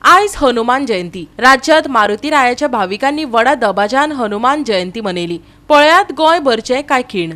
आयज हनुमान जयंती। राज्यात मारुतीरायाच्या भाविकांनी व्हडा दबाजान हनुमान जयंती मनयली। पळयात गोंय भरचे काय खीण।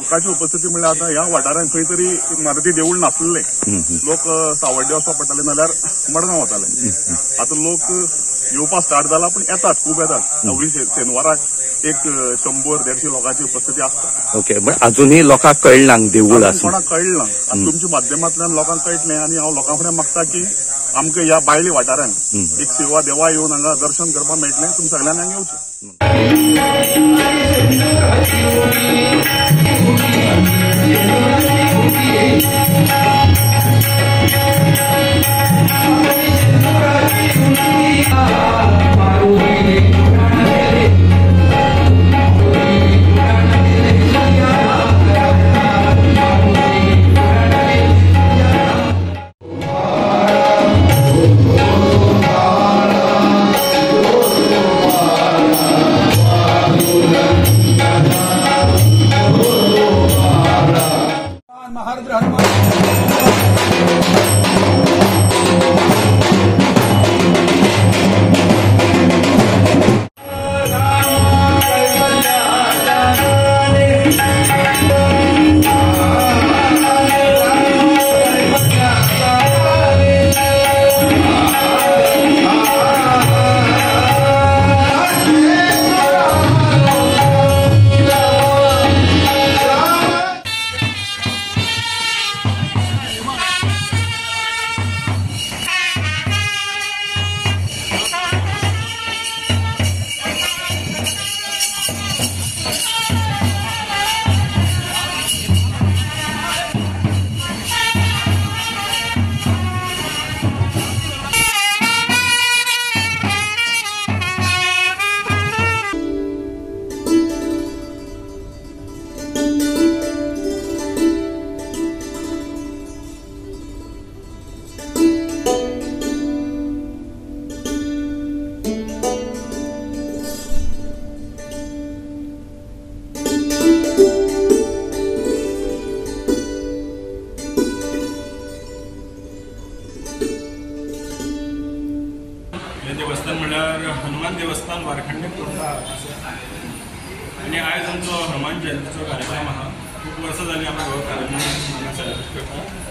लोकांची उपस्थिती म्हणजे आता ह्या वाठारांत खंय तरी मारुती देवूळ नासलेले लोक सावड्डे वचपाक पडटाले नाल्यार मडगांव वताले। आता लोक येवपाक स्टार्ट जाला, पण येतात, खूब येतात। एवरी शेनवाराक एक 100-150 लोकांची उपस्थिती असता। ओके, पण अजूनही लोकांक कळना देवूळ आसा, कोणाक कळना। आतां तुमच्या माध्यमांतल्यान लोकांक कळटलें आनी हांव लोकां फुडें मागता की आमकां ह्या बायले वाठारांत एक सेवा देवा येवन हांगा दर्शन करपाक मेळटलें। तुमी सगळ्यांनी हांगा येवचें। देवस्थान म्हळ्यार हनुमान देवस्थान वारखंडे करता आनी आयज आमचो हनुमान जयंतीचो कार्यक्रम आहा। खूब वर्सां जालीं आमी हो कार्यक्रम हांगा सेलेब्रेट करता।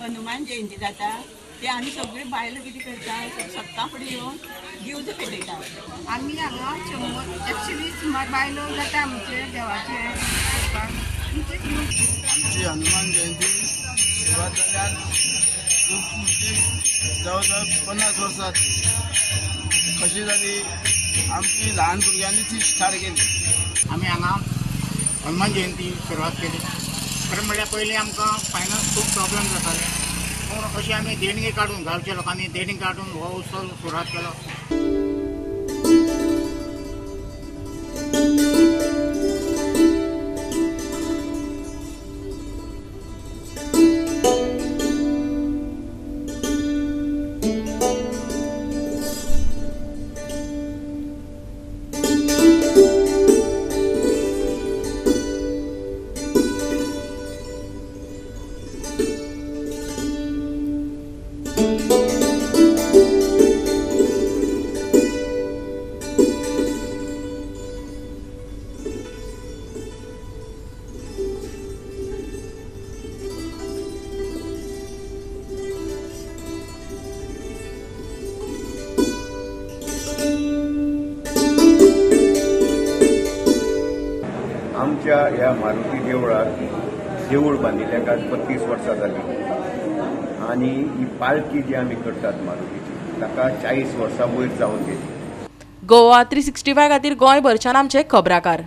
हनुमान जयंती जाता ते आमी सगळे बायलो कितें करता सप्ता फुडें येवन दिवज पेटयता। आमी हांगा 120 सुमार बायलो जाता आमचे देवाचे करपाक। आमची हनुमान जयंती सुरुवात जाल्यार खूब म्हणजे जवळ जवळ 50 वर्सां कशी जाली आमची ल्हान भुरग्यांनी ती स्टार्ट केली. आमी हांगा हनुमान जयंती सुरवात केली. खरें म्हणल्यार पयलीं आमकां फायनान्स खूब प्रॉब्लेम जाताले, पूण अशी आमी देणगी काडून गांवच्या लोकांनी देणगी काडून हो उत्सव सुरवात केलो. आमच्या ह्या मारुती देवळात देवूळ बांदिल्ल्याक आज 32 वर्सां जाली आणि ही पालखी जी आमी करतात मारुतीची ताका 40 वर्सां वयर जावन गेली. गोवा 365 खातीर गोंयभरच्यान आमचे खबराकार.